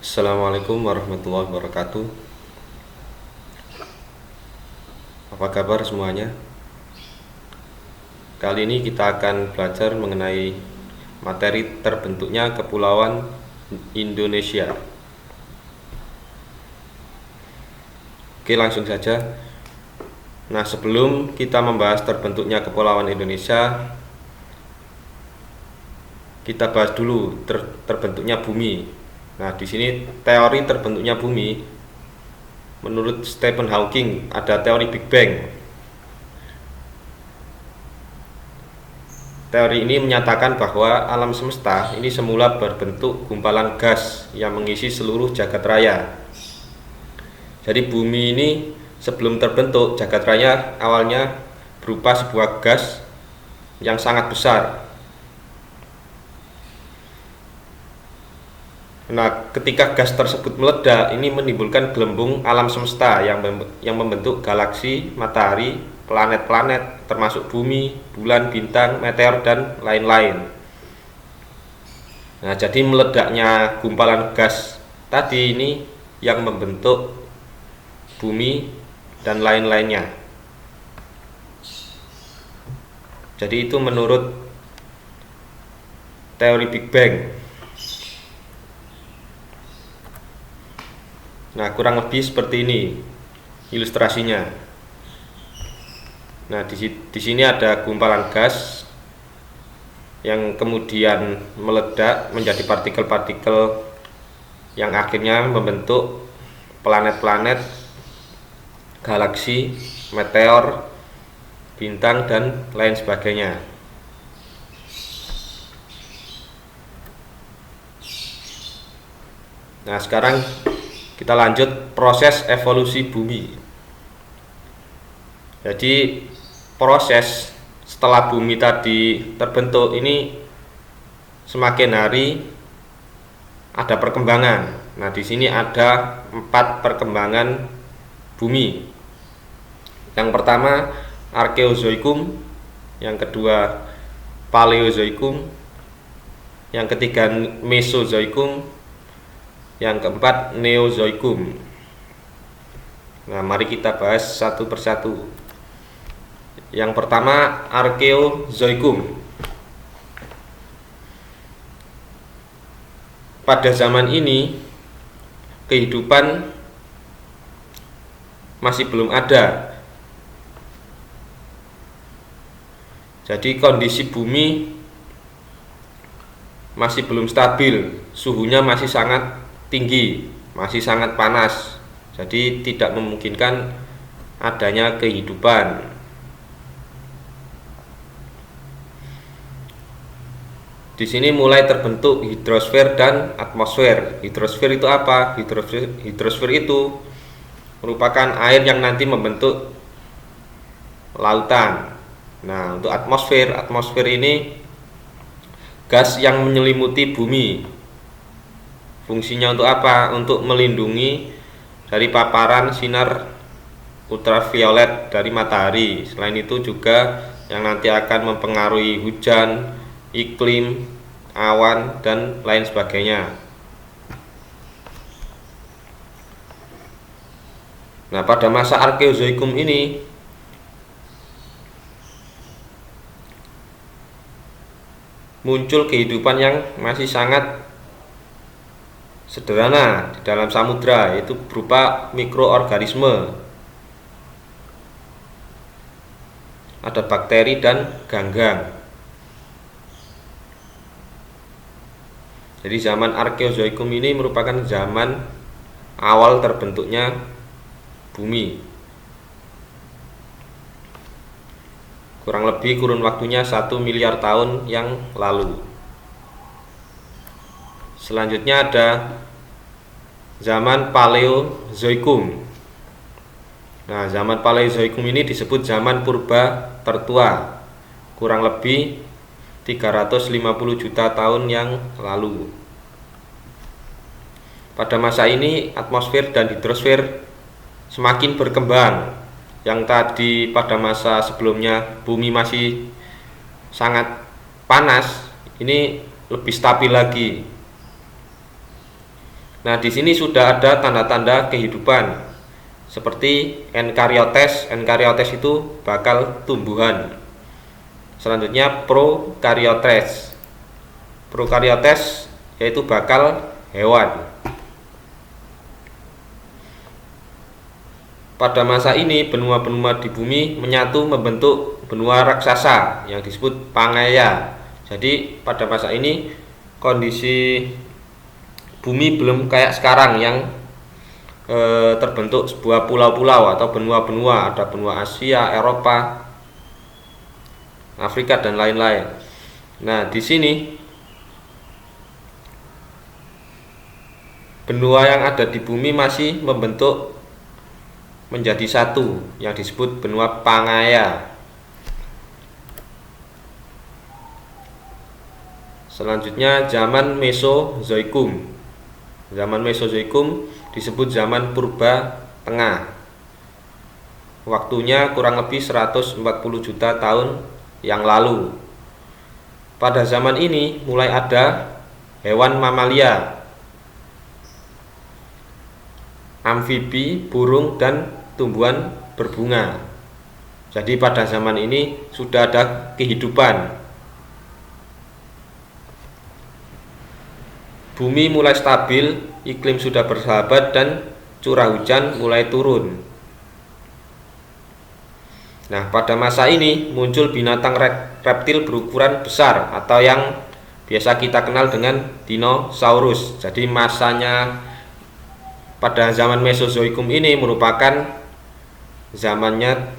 Assalamualaikum warahmatullahi wabarakatuh. Apa kabar semuanya? Kali ini kita akan belajar mengenai materi terbentuknya Kepulauan Indonesia. Oke, langsung saja. Nah, sebelum kita membahas terbentuknya Kepulauan Indonesia, kita bahas dulu terbentuknya bumi. Nah, di sini teori terbentuknya bumi menurut Stephen Hawking ada teori Big Bang. Teori ini menyatakan bahwa alam semesta ini semula berbentuk gumpalan gas yang mengisi seluruh jagat raya. Jadi bumi ini sebelum terbentuk jagat raya awalnya berupa sebuah gas yang sangat besar. Nah, ketika gas tersebut meledak, ini menimbulkan gelembung alam semesta yang membentuk galaksi, matahari, planet-planet, termasuk bumi, bulan, bintang, meteor, dan lain-lain. Nah, jadi meledaknya gumpalan gas tadi ini yang membentuk bumi dan lain-lainnya. Jadi itu menurut teori Big Bang. Nah, kurang lebih seperti ini ilustrasinya. Nah, di sini ada gumpalan gas yang kemudian meledak menjadi partikel-partikel yang akhirnya membentuk planet-planet, galaksi, meteor, bintang, dan lain sebagainya. Nah, sekarang kita lanjut proses evolusi bumi. Jadi proses setelah bumi tadi terbentuk ini semakin hari ada perkembangan. Nah, di sini ada 4 perkembangan bumi. Yang pertama Arkeozoikum, yang kedua Paleozoikum, yang ketiga Mesozoikum, yang keempat Neozoikum. Nah, mari kita bahas satu persatu. Yang pertama Arkeozoikum. Pada zaman ini kehidupan masih belum ada. Jadi kondisi bumi masih belum stabil, suhunya masih sangat tinggi, masih sangat panas. Jadi tidak memungkinkan adanya kehidupan. Di sini mulai terbentuk hidrosfer dan atmosfer. Hidrosfer itu apa? Hidrosfer itu merupakan air yang nanti membentuk lautan. Nah, untuk atmosfer ini gas yang menyelimuti bumi. Fungsinya untuk apa? Untuk melindungi dari paparan sinar ultraviolet dari matahari. Selain itu juga yang nanti akan mempengaruhi hujan, iklim, awan, dan lain sebagainya. Nah, pada masa Arkeozoikum ini muncul kehidupan yang masih sangat sederhana di dalam samudra, yaitu berupa mikroorganisme. Ada bakteri dan ganggang. Jadi zaman Arkeozoikum ini merupakan zaman awal terbentuknya bumi. Kurang lebih kurun waktunya 1 miliar tahun yang lalu. Selanjutnya ada zaman Paleozoikum. Nah, zaman Paleozoikum ini disebut zaman purba tertua, kurang lebih 350 juta tahun yang lalu. Pada masa ini atmosfer dan hidrosfer semakin berkembang. Yang tadi pada masa sebelumnya bumi masih sangat panas, ini lebih stabil lagi. Nah, di sini sudah ada tanda-tanda kehidupan seperti enkaryotes. Enkaryotes itu bakal tumbuhan. Selanjutnya prokaryotes. Prokaryotes yaitu bakal hewan. Pada masa ini benua-benua di bumi menyatu membentuk benua raksasa yang disebut Pangaea. Jadi pada masa ini kondisi bumi belum kayak sekarang yang terbentuk sebuah pulau-pulau atau benua-benua. Ada benua Asia, Eropa, Afrika dan lain-lain. Nah, di sini benua yang ada di bumi masih membentuk menjadi satu yang disebut benua Pangaea. Selanjutnya zaman Mesozoikum. Zaman Mesozoikum disebut zaman purba tengah. Waktunya kurang lebih 140 juta tahun yang lalu. Pada zaman ini mulai ada hewan mamalia, amfibi, burung, dan tumbuhan berbunga. Jadi pada zaman ini sudah ada kehidupan. Bumi mulai stabil, iklim sudah bersahabat, dan curah hujan mulai turun. Nah, pada masa ini muncul binatang reptil berukuran besar atau yang biasa kita kenal dengan dinosaurus. Jadi masanya pada zaman Mesozoikum ini merupakan zamannya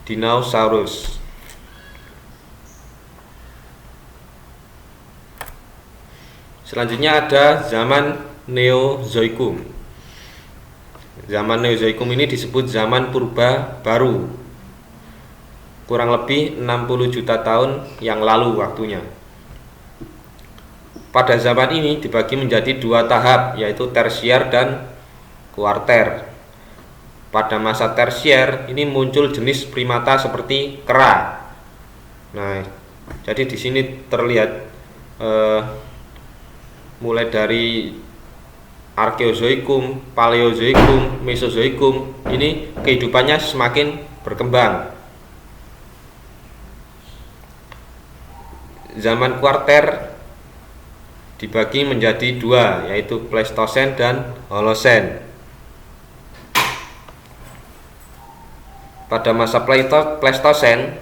dinosaurus. Selanjutnya ada zaman Neozoikum. Zaman Neozoikum ini disebut zaman purba baru. Kurang lebih 60 juta tahun yang lalu waktunya. Pada zaman ini dibagi menjadi dua tahap, yaitu tersier dan kuarter. Pada masa tersier ini muncul jenis primata seperti kera. Nah, jadi di sini terlihat mulai dari Arkeozoikum, Paleozoikum, Mesozoikum, ini kehidupannya semakin berkembang. Zaman kuarter dibagi menjadi dua, yaitu Pleistosen dan Holosen. Pada masa Pleistosen,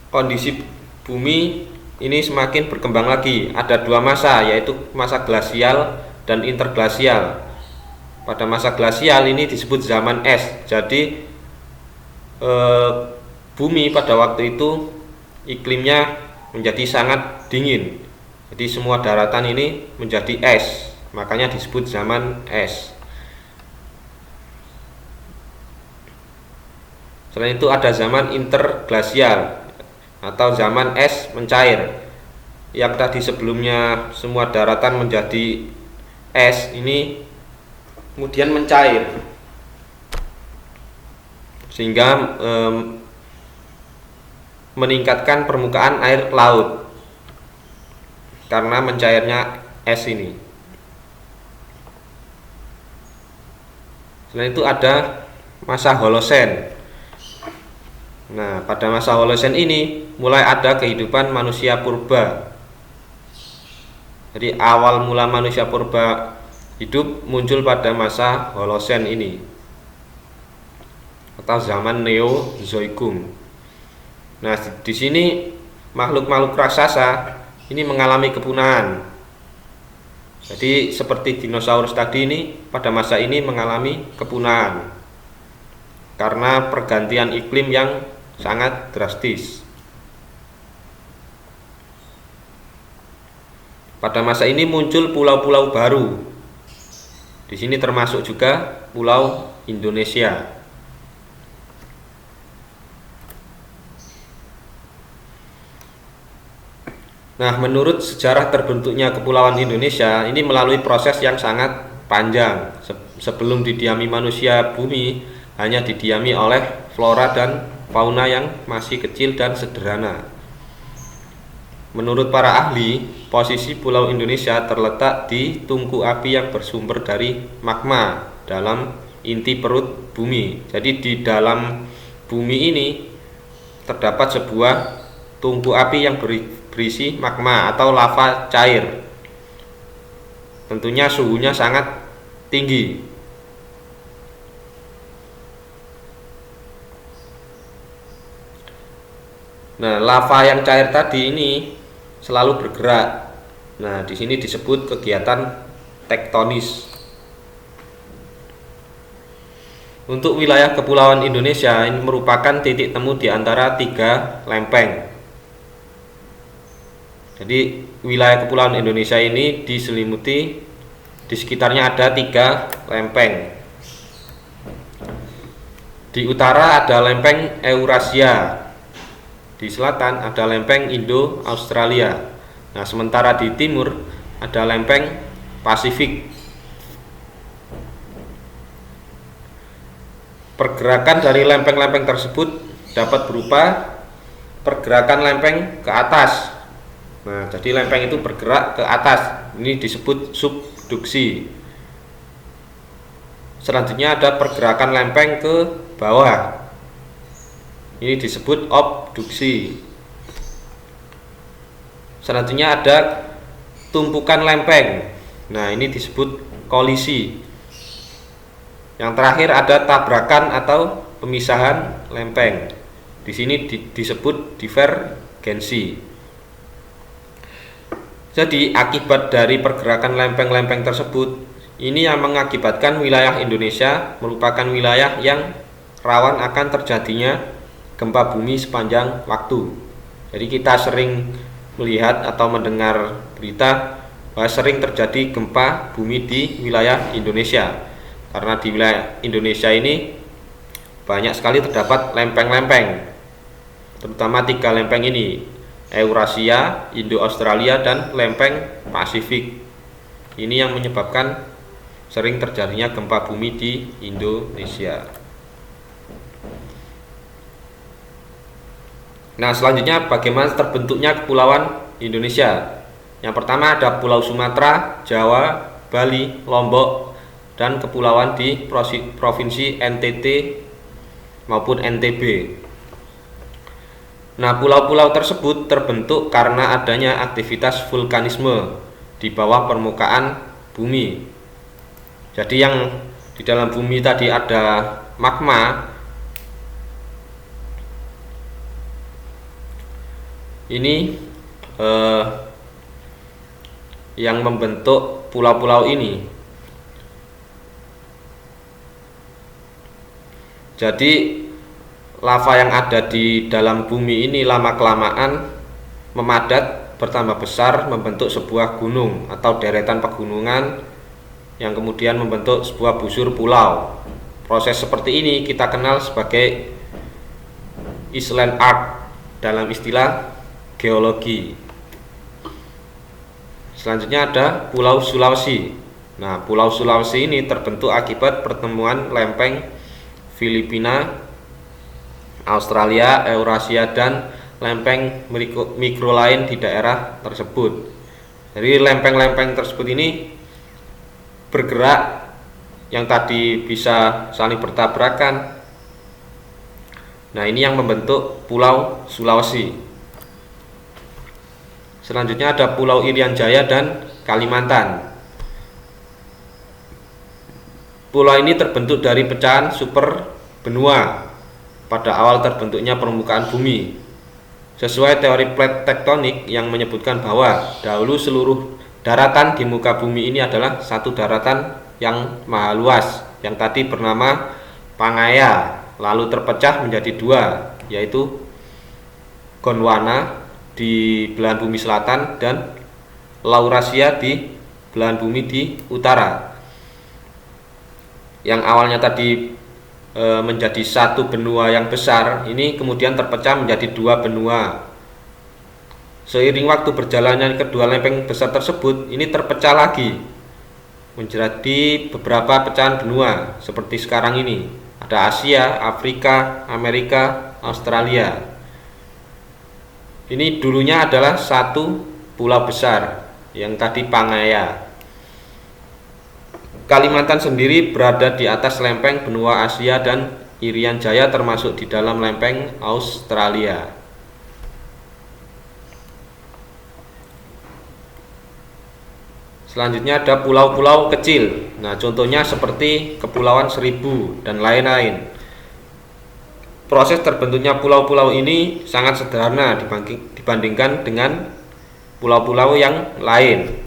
kondisi bumi ini semakin berkembang lagi. Ada dua masa, yaitu masa glasial dan interglasial. Pada masa glasial ini disebut zaman es. Jadi bumi pada waktu itu iklimnya menjadi sangat dingin. Jadi semua daratan ini menjadi es, makanya disebut zaman es. Selain itu ada zaman interglasial atau zaman es mencair. Yang tadi sebelumnya semua daratan menjadi es, ini kemudian mencair sehingga meningkatkan permukaan air laut karena mencairnya es ini. Selain itu ada masa Holosen. Nah, pada masa Holosen ini mulai ada kehidupan manusia purba. Jadi awal mula manusia purba hidup muncul pada masa Holosen ini atau zaman Neozoikum. Nah, di sini makhluk-makhluk raksasa ini mengalami kepunahan. Jadi seperti dinosaurus tadi ini pada masa ini mengalami kepunahan karena pergantian iklim yang sangat drastis. Pada masa ini muncul pulau-pulau baru. Di sini termasuk juga Pulau Indonesia. Nah, menurut sejarah terbentuknya Kepulauan Indonesia ini melalui proses yang sangat panjang. Sebelum didiami manusia, bumi hanya didiami oleh flora dan fauna yang masih kecil dan sederhana. Menurut para ahli, posisi Pulau Indonesia terletak di tungku api yang bersumber dari magma dalam inti perut bumi. Jadi di dalam bumi ini terdapat sebuah tungku api yang berisi magma atau lava cair. Tentunya suhunya sangat tinggi. Nah, lava yang cair tadi ini selalu bergerak. Nah, di sini disebut kegiatan tektonis. Untuk wilayah kepulauan Indonesia ini merupakan titik temu di antara 3 lempeng. Jadi wilayah kepulauan Indonesia ini diselimuti, di sekitarnya ada 3 lempeng. Di utara ada lempeng Eurasia, di selatan ada lempeng Indo-Australia. Nah, sementara di timur ada lempeng Pasifik. Pergerakan dari lempeng-lempeng tersebut dapat berupa pergerakan lempeng ke atas. Nah, jadi lempeng itu bergerak ke atas. Ini disebut subduksi. Selanjutnya ada pergerakan lempeng ke bawah. Ini disebut abduksi. Selanjutnya ada tumpukan lempeng. Nah, ini disebut kolisi. Yang terakhir ada tabrakan atau pemisahan lempeng. Di sini disebut divergensi. Jadi, akibat dari pergerakan lempeng-lempeng tersebut, ini yang mengakibatkan wilayah Indonesia merupakan wilayah yang rawan akan terjadinya gempa bumi sepanjang waktu. Jadi kita sering melihat atau mendengar berita bahwa sering terjadi gempa bumi di wilayah Indonesia. Karena di wilayah Indonesia ini banyak sekali terdapat lempeng-lempeng, terutama 3 lempeng ini, Eurasia, Indo-Australia, dan lempeng Pasifik. Ini yang menyebabkan sering terjadinya gempa bumi di Indonesia. Nah, selanjutnya bagaimana terbentuknya kepulauan Indonesia. Yang pertama ada Pulau Sumatera, Jawa, Bali, Lombok, dan kepulauan di provinsi NTT maupun NTB. Nah, pulau-pulau tersebut terbentuk karena adanya aktivitas vulkanisme di bawah permukaan bumi. Jadi yang di dalam bumi tadi ada magma, ini yang membentuk pulau-pulau ini. Jadi lava yang ada di dalam bumi ini lama-kelamaan memadat, bertambah besar, membentuk sebuah gunung atau deretan pegunungan yang kemudian membentuk sebuah busur pulau. Proses seperti ini kita kenal sebagai island arc dalam istilah geologi. Selanjutnya ada Pulau Sulawesi. Nah, Pulau Sulawesi ini terbentuk akibat pertemuan lempeng Filipina, Australia, Eurasia, dan lempeng mikro lain di daerah tersebut. Jadi lempeng-lempeng tersebut ini bergerak, yang tadi bisa saling bertabrakan. Nah, ini yang membentuk Pulau Sulawesi. Selanjutnya ada Pulau Irian Jaya dan Kalimantan. Pulau ini terbentuk dari pecahan super benua pada awal terbentuknya permukaan bumi. Sesuai teori plate tektonik yang menyebutkan bahwa dahulu seluruh daratan di muka bumi ini adalah satu daratan yang maha luas, yang tadi bernama Pangaea, lalu terpecah menjadi 2, yaitu Gondwana di belahan bumi selatan dan Laurasia di belahan bumi di utara. Yang awalnya tadi menjadi satu benua yang besar, ini kemudian terpecah menjadi 2 benua. Seiring waktu berjalannya kedua lempeng besar tersebut, ini terpecah lagi menjadi beberapa pecahan benua seperti sekarang ini. Ada Asia, Afrika, Amerika, Australia. Ini dulunya adalah satu pulau besar yang tadi Pangaea. Kalimantan sendiri berada di atas lempeng benua Asia dan Irian Jaya termasuk di dalam lempeng Australia. Selanjutnya ada pulau-pulau kecil. Nah, contohnya seperti Kepulauan Seribu dan lain-lain. Proses terbentuknya pulau-pulau ini sangat sederhana dibandingkan dengan pulau-pulau yang lain.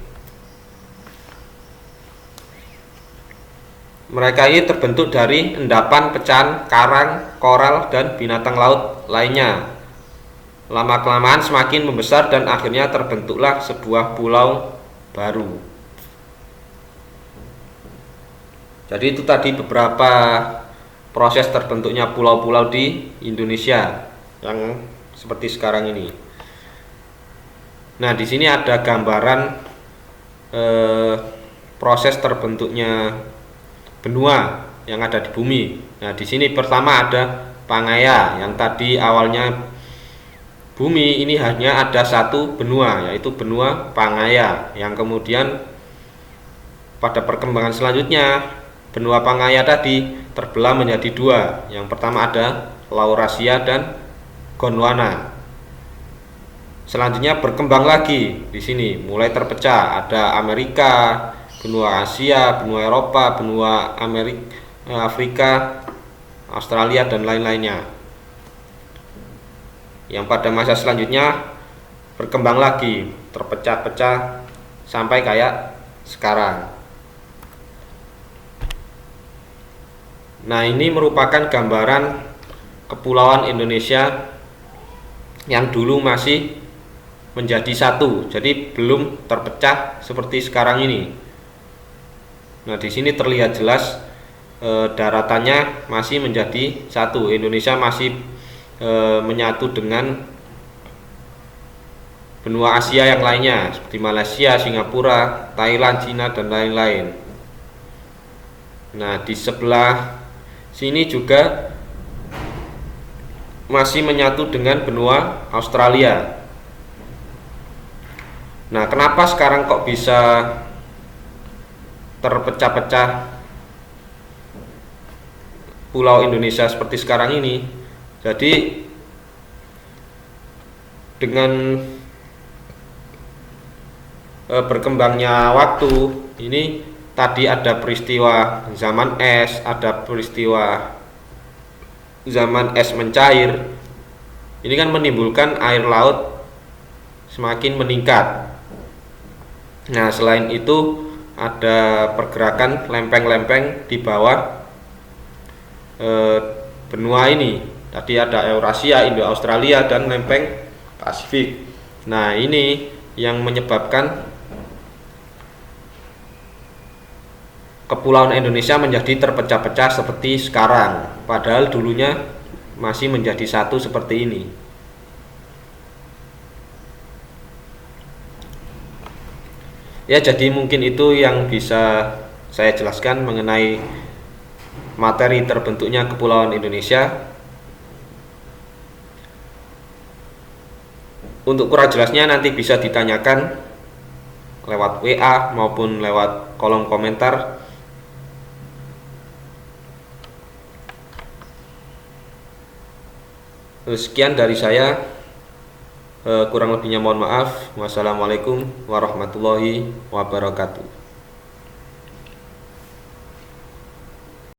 Mereka ini terbentuk dari endapan, pecahan, karang, koral, dan binatang laut lainnya. Lama-kelamaan semakin membesar dan akhirnya terbentuklah sebuah pulau baru. Jadi itu tadi beberapa proses terbentuknya pulau-pulau di Indonesia yang seperti sekarang ini. Nah, di sini ada gambaran proses terbentuknya benua yang ada di bumi. Nah, di sini pertama ada Pangaea yang tadi awalnya bumi ini hanya ada satu benua, yaitu benua Pangaea, yang kemudian pada perkembangan selanjutnya benua Pangaea tadi terbelah menjadi dua. Yang pertama ada Laurasia dan Gondwana. Selanjutnya berkembang lagi di sini, mulai terpecah. Ada Amerika, benua Asia, benua Eropa, benua Afrika, Australia dan lain-lainnya. Yang pada masa selanjutnya berkembang lagi, terpecah-pecah sampai kayak sekarang. Nah, ini merupakan gambaran kepulauan Indonesia yang dulu masih menjadi satu, jadi belum terpecah seperti sekarang ini. Nah, di sini terlihat jelas daratannya masih menjadi satu. Indonesia masih menyatu dengan benua Asia yang lainnya seperti Malaysia, Singapura, Thailand, Cina dan lain-lain. Nah, di sebelah sini juga masih menyatu dengan benua Australia. Nah, kenapa sekarang kok bisa terpecah-pecah pulau Indonesia seperti sekarang ini? Jadi dengan berkembangnya waktu ini, tadi ada peristiwa zaman es, ada peristiwa zaman es mencair. Ini kan menimbulkan air laut semakin meningkat. Nah, selain itu ada pergerakan lempeng-lempeng di bawah benua ini. Tadi ada Eurasia, Indo-Australia dan lempeng Pasifik. Nah, ini yang menyebabkan kepulauan Indonesia menjadi terpecah-pecah seperti sekarang, padahal dulunya masih menjadi satu seperti ini. Ya, jadi mungkin itu yang bisa saya jelaskan mengenai materi terbentuknya kepulauan Indonesia. Untuk kurang jelasnya nanti bisa ditanyakan lewat WA maupun lewat kolom komentar. Sekian dari saya, kurang lebihnya mohon maaf. Wassalamualaikum warahmatullahi wabarakatuh.